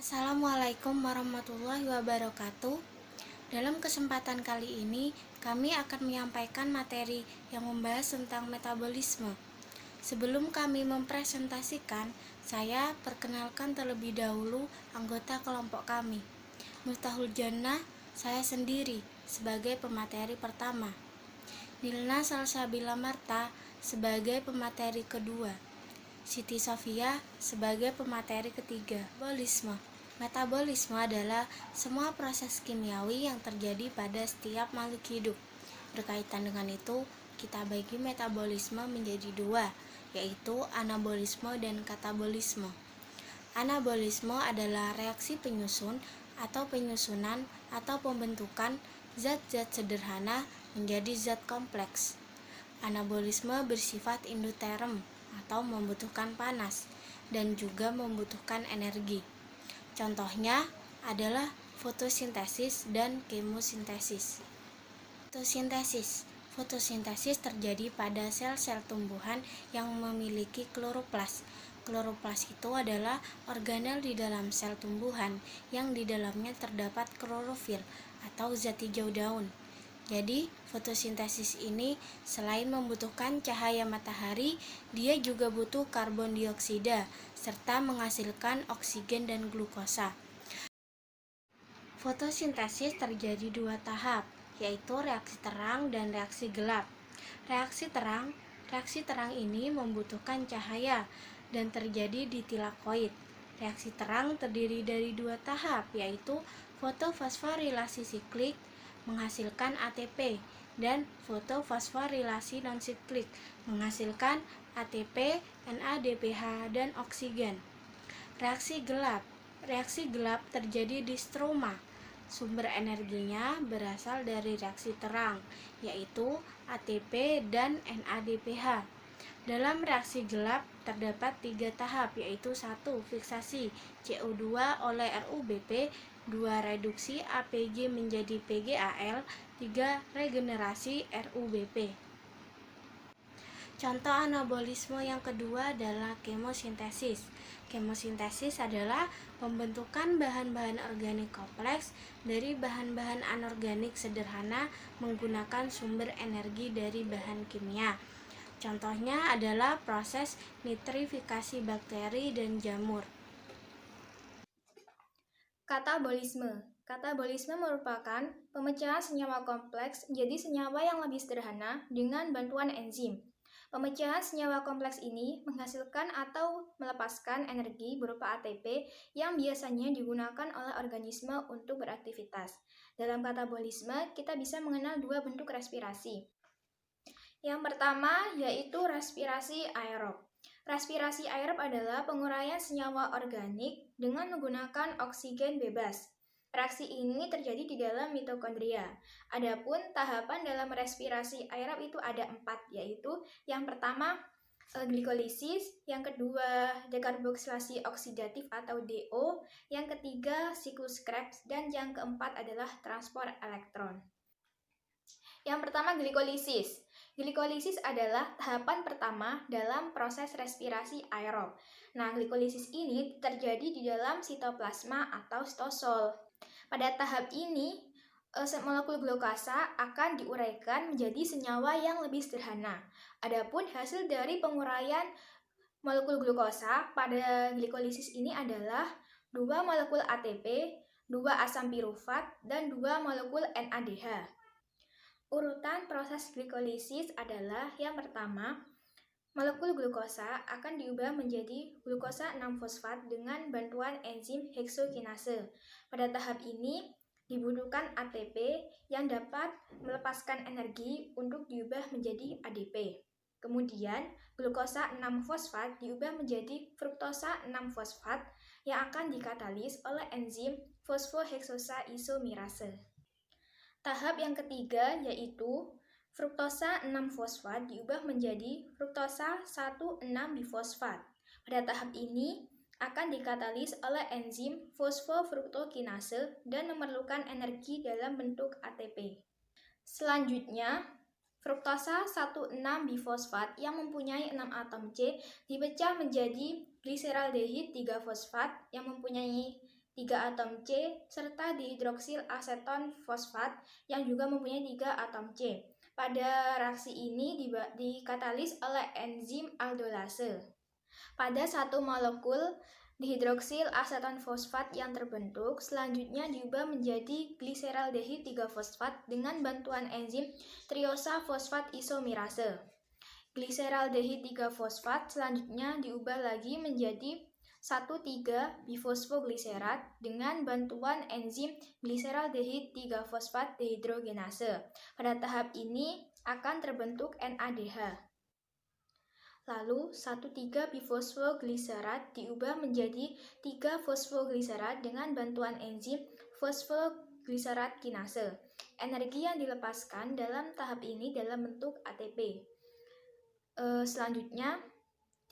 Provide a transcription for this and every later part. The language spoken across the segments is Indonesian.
Assalamualaikum warahmatullahi wabarakatuh. Dalam kesempatan kali ini, kami akan menyampaikan materi yang membahas tentang metabolisme. Sebelum kami mempresentasikan, saya perkenalkan terlebih dahulu anggota kelompok kami. Miftahul Jannah, saya sendiri sebagai pemateri pertama. Nilna Salsabila Marta sebagai pemateri kedua. Siti Sofia sebagai pemateri ketiga. Metabolisme adalah semua proses kimiawi yang terjadi pada setiap makhluk hidup. Berkaitan dengan itu, kita bagi metabolisme menjadi dua, yaitu anabolisme dan katabolisme. Anabolisme adalah reaksi penyusun atau penyusunan atau pembentukan zat-zat sederhana menjadi zat kompleks. Anabolisme bersifat endoterm atau membutuhkan panas dan juga membutuhkan energi. Contohnya adalah fotosintesis dan kemosintesis. Fotosintesis terjadi pada sel-sel tumbuhan yang memiliki kloroplas. Kloroplas itu adalah organel di dalam sel tumbuhan yang di dalamnya terdapat klorofil atau zat hijau daun. Jadi, fotosintesis ini selain membutuhkan cahaya matahari, dia juga butuh karbon dioksida serta menghasilkan oksigen dan glukosa. Fotosintesis terjadi dua tahap, yaitu reaksi terang dan reaksi gelap. Reaksi terang ini membutuhkan cahaya dan terjadi di tilakoid. Reaksi terang terdiri dari dua tahap, yaitu fotofosforilasi siklik menghasilkan ATP dan fotofosforilasi non-siklik menghasilkan ATP, NADPH, dan oksigen. Reaksi gelap terjadi di stroma. Sumber energinya berasal dari reaksi terang, yaitu ATP dan NADPH. Dalam reaksi gelap terdapat 3 tahap, yaitu 1. Fiksasi CO2 oleh RUBP, 2. Reduksi APG menjadi PGAL, 3. Regenerasi RUBP. Contoh anabolisme yang kedua adalah kemosintesis. Kemosintesis adalah pembentukan bahan-bahan organik kompleks dari bahan-bahan anorganik sederhana menggunakan sumber energi dari bahan kimia. Contohnya adalah proses nitrifikasi bakteri dan jamur. Katabolisme merupakan pemecahan senyawa kompleks menjadi senyawa yang lebih sederhana dengan bantuan enzim. Pemecahan senyawa kompleks ini menghasilkan atau melepaskan energi berupa ATP yang biasanya digunakan oleh organisme untuk beraktivitas. Dalam katabolisme, kita bisa mengenal dua bentuk respirasi. Yang pertama yaitu respirasi aerob. Respirasi aerob adalah penguraian senyawa organik dengan menggunakan oksigen bebas. Reaksi ini terjadi di dalam mitokondria. Adapun tahapan dalam respirasi aerob itu ada 4, yaitu yang pertama glikolisis, yang kedua dekarboksilasi oksidatif atau DO, yang ketiga siklus Krebs, dan yang keempat adalah transport elektron. Yang pertama glikolisis. Glikolisis adalah tahapan pertama dalam proses respirasi aerob. Nah, glikolisis ini terjadi di dalam sitoplasma atau stosol. Pada tahap ini, molekul glukosa akan diuraikan menjadi senyawa yang lebih sederhana. Adapun hasil dari penguraian molekul glukosa pada glikolisis ini adalah 2 molekul ATP, 2 asam pirufat, dan 2 molekul NADH. Urutan proses glikolisis adalah yang pertama, molekul glukosa akan diubah menjadi glukosa 6-fosfat dengan bantuan enzim heksokinase. Pada tahap ini dibutuhkan ATP yang dapat melepaskan energi untuk diubah menjadi ADP. Kemudian, glukosa 6-fosfat diubah menjadi fruktosa 6-fosfat yang akan dikatalis oleh enzim fosfoheksosa isomerase. Tahap yang ketiga yaitu fruktosa 6-fosfat diubah menjadi fruktosa 1,6-bifosfat. Pada tahap ini akan dikatalis oleh enzim fosfofruktokinase dan memerlukan energi dalam bentuk ATP. Selanjutnya, fruktosa 1,6-bifosfat yang mempunyai 6 atom C dipecah menjadi gliseraldehid 3-fosfat yang mempunyai 3 atom C, serta dihidroksil aseton fosfat yang juga mempunyai 3 atom C. Pada reaksi ini dikatalis oleh enzim aldolase. Pada satu molekul dihidroksil aseton fosfat yang terbentuk selanjutnya diubah menjadi gliseraldehid 3-fosfat dengan bantuan enzim triosa fosfat isomerase. Gliseraldehid 3-fosfat selanjutnya diubah lagi menjadi 1,3-bifosfogliserat dengan bantuan enzim gliseraldehid 3-fosfat dehidrogenase. Pada tahap ini akan terbentuk NADH. Lalu 1,3-bifosfogliserat diubah menjadi 3-fosfogliserat dengan bantuan enzim fosfogliserat kinase. Energi yang dilepaskan dalam tahap ini dalam bentuk ATP. Selanjutnya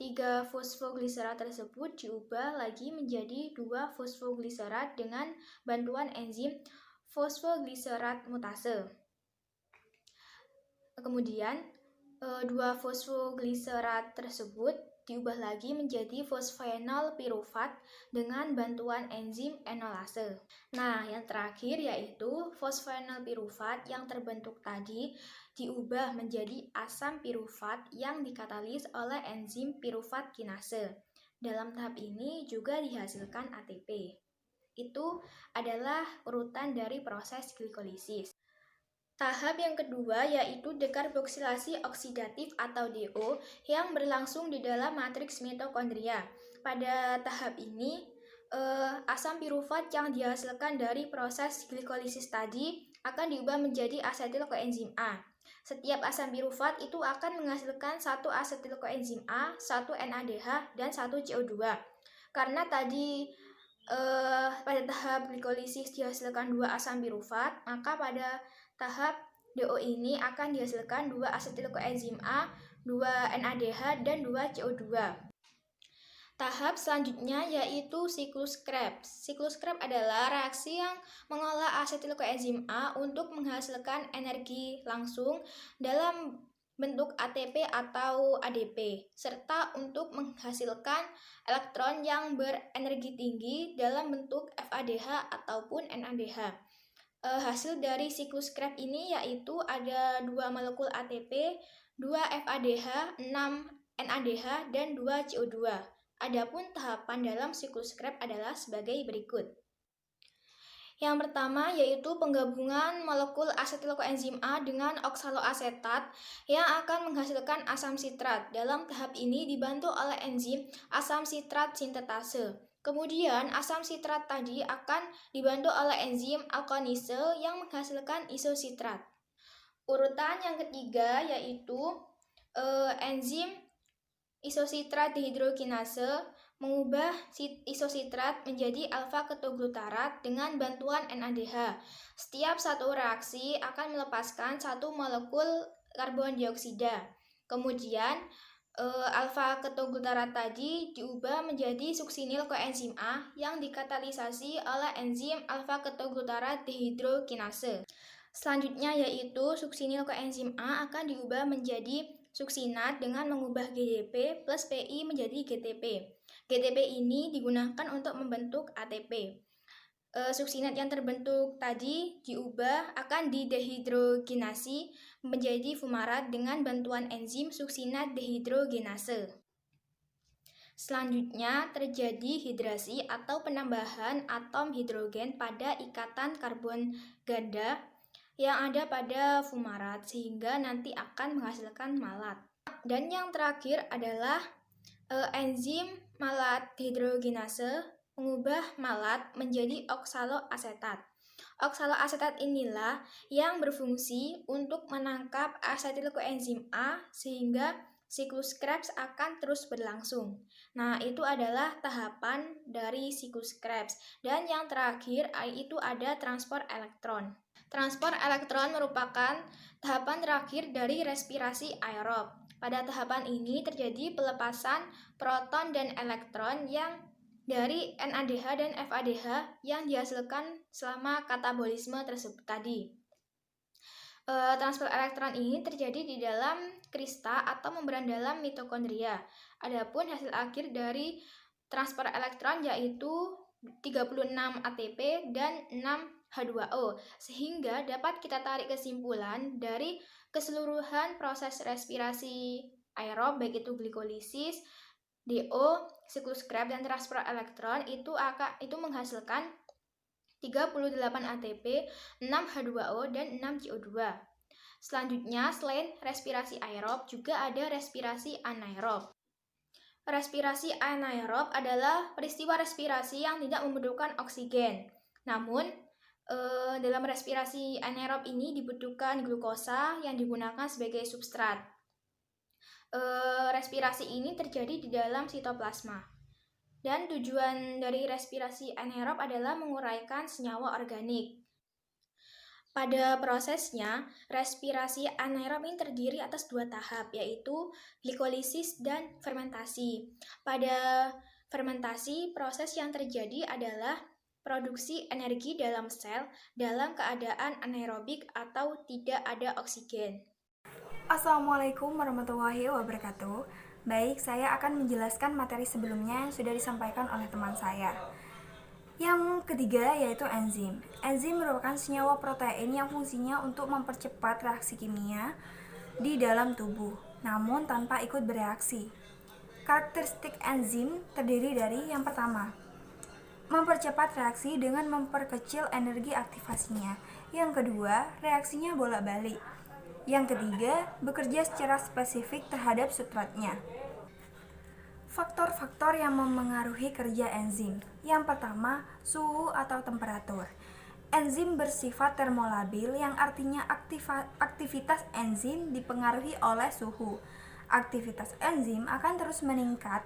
3-fosfogliserat tersebut diubah lagi menjadi 2-fosfogliserat dengan bantuan enzim fosfogliserat mutase. Kemudian 2-fosfogliserat tersebut diubah lagi menjadi fosfenol pirufat dengan bantuan enzim enolase. Nah, yang terakhir yaitu fosfenol pirufat yang terbentuk tadi diubah menjadi asam pirufat yang dikatalis oleh enzim pirufat kinase. Dalam tahap ini juga dihasilkan ATP. Itu adalah urutan dari proses glikolisis. Tahap yang kedua yaitu dekarboksilasi oksidatif atau DO yang berlangsung di dalam matriks mitokondria. Pada tahap ini, asam pirufat yang dihasilkan dari proses glikolisis tadi akan diubah menjadi asetil koenzim A. Setiap asam pirufat itu akan menghasilkan 1 asetil koenzim A, 1 NADH, dan 1 CO2. Karena tadi pada tahap glikolisis dihasilkan 2 asam pirufat, maka pada tahap DO ini akan dihasilkan 2 asetil koenzim A, 2 NADH, dan 2 CO2. Tahap selanjutnya yaitu siklus Krebs. Siklus Krebs adalah reaksi yang mengolah asetil koenzim A untuk menghasilkan energi langsung dalam bentuk ATP atau ADP, serta untuk menghasilkan elektron yang berenergi tinggi dalam bentuk FADH ataupun NADH. Hasil dari siklus Krebs ini yaitu ada 2 molekul ATP, 2 FADH, 6 NADH, dan 2 CO2. Adapun tahapan dalam siklus Krebs adalah sebagai berikut. Yang pertama yaitu penggabungan molekul asetil koenzim A dengan oksaloasetat yang akan menghasilkan asam sitrat. Dalam tahap ini dibantu oleh enzim asam sitrat sintetase. Kemudian asam sitrat tadi akan dibantu oleh enzim alkonise yang menghasilkan isositrat. Urutan yang ketiga yaitu enzim isositrat dehidrogenase mengubah isositrat menjadi alfa-ketoglutarat dengan bantuan NADH. Setiap satu reaksi akan melepaskan 1 molekul karbon dioksida. Kemudian alfa-ketoglutarat tadi diubah menjadi suksinil koenzim A yang dikatalisasi oleh enzim alfa-ketoglutarat dehidrogenase. Selanjutnya yaitu suksinil koenzim A akan diubah menjadi suksinat dengan mengubah GDP plus PI menjadi GTP. GTP ini digunakan untuk membentuk ATP. Suksinat yang terbentuk tadi diubah akan didehidrogenasi menjadi fumarat dengan bantuan enzim suksinat dehidrogenase. Selanjutnya terjadi hidrasi atau penambahan atom hidrogen pada ikatan karbon ganda yang ada pada fumarat sehingga nanti akan menghasilkan malat. Dan yang terakhir adalah enzim malat dehidrogenase mengubah malat menjadi oksaloasetat. Oksaloasetat inilah yang berfungsi untuk menangkap asetil koenzim A sehingga siklus Krebs akan terus berlangsung. Nah, itu adalah tahapan dari siklus Krebs. Dan yang terakhir itu ada transport elektron. Transport elektron merupakan tahapan terakhir dari respirasi aerob. Pada tahapan ini terjadi pelepasan proton dan elektron yang dari NADH dan FADH yang dihasilkan selama katabolisme tersebut tadi. Transport elektron ini terjadi di dalam krista atau membran dalam mitokondria. Adapun hasil akhir dari transport elektron yaitu 36 ATP, dan 6 H2O, sehingga dapat kita tarik kesimpulan dari keseluruhan proses respirasi aerob, baik itu glikolisis, DO, siklus Krebs, dan transfer elektron itu menghasilkan 38 ATP, 6 H2O, dan 6 CO2. Selanjutnya, selain respirasi aerob, juga ada respirasi anaerob. Respirasi anaerob adalah peristiwa respirasi yang tidak membutuhkan oksigen. Namun, dalam respirasi anaerob ini dibutuhkan glukosa yang digunakan sebagai substrat. Respirasi ini terjadi di dalam sitoplasma. Dan tujuan dari respirasi anaerob adalah menguraikan senyawa organik. Pada prosesnya, respirasi anaerob ini terdiri atas 2 tahap, yaitu glikolisis dan fermentasi. Pada fermentasi, proses yang terjadi adalah produksi energi dalam sel dalam keadaan anaerobik atau tidak ada oksigen. Assalamualaikum warahmatullahi wabarakatuh. Baik, saya akan menjelaskan materi sebelumnya yang sudah disampaikan oleh teman saya. Yang ketiga yaitu enzim. Enzim merupakan senyawa protein yang fungsinya untuk mempercepat reaksi kimia di dalam tubuh, namun tanpa ikut bereaksi. Karakteristik enzim terdiri dari yang pertama, mempercepat reaksi dengan memperkecil energi aktivasinya. Yang kedua, reaksinya bolak-balik. Yang ketiga, bekerja secara spesifik terhadap substratnya. Faktor-faktor yang memengaruhi kerja enzim. Yang pertama, suhu atau temperatur. Enzim bersifat termolabil, yang artinya aktivitas enzim dipengaruhi oleh suhu. Aktivitas enzim akan terus meningkat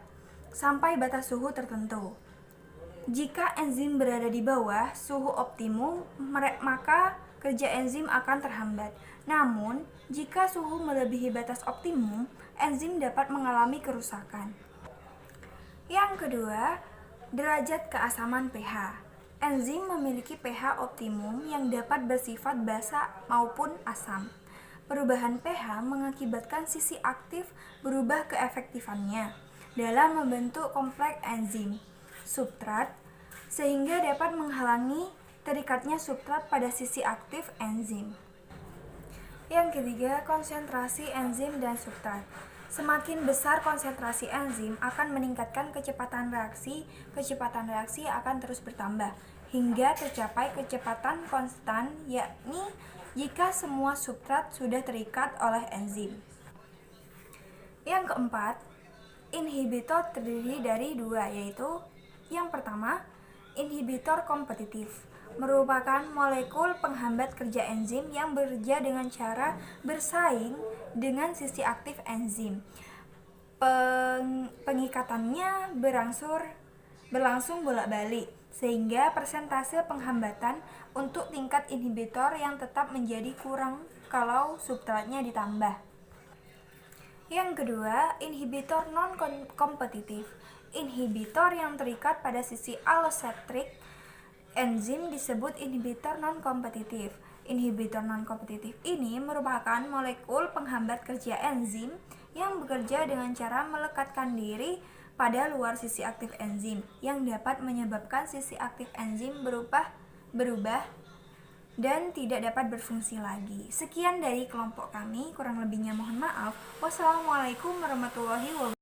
sampai batas suhu tertentu. Jika enzim berada di bawah suhu optimum, maka kerja enzim akan terhambat. Namun, jika suhu melebihi batas optimum, enzim dapat mengalami kerusakan. Yang kedua, derajat keasaman pH. Enzim memiliki pH optimum yang dapat bersifat basa maupun asam. Perubahan pH mengakibatkan sisi aktif berubah keefektifannya dalam membentuk kompleks enzim substrat, sehingga dapat menghalangi terikatnya substrat pada sisi aktif enzim. Yang ketiga, konsentrasi enzim dan substrat. Semakin besar konsentrasi enzim akan meningkatkan kecepatan reaksi. Kecepatan reaksi akan terus bertambah hingga tercapai kecepatan konstan, yakni jika semua substrat sudah terikat oleh enzim. Yang keempat, inhibitor terdiri dari 2, yaitu yang pertama, inhibitor kompetitif merupakan molekul penghambat kerja enzim yang bekerja dengan cara bersaing dengan sisi aktif enzim. Pengikatannya berlangsung bolak-balik, sehingga persentase penghambatan untuk tingkat inhibitor yang tetap menjadi kurang kalau substratnya ditambah. Yang kedua, inhibitor non-kompetitif. Inhibitor yang terikat pada sisi allocentric enzim disebut inhibitor non-kompetitif. Inhibitor non-kompetitif ini merupakan molekul penghambat kerja enzim yang bekerja dengan cara melekatkan diri pada luar sisi aktif enzim, yang dapat menyebabkan sisi aktif enzim berubah dan tidak dapat berfungsi lagi. Sekian dari kelompok kami, kurang lebihnya mohon maaf. Wassalamualaikum warahmatullahi wabarakatuh.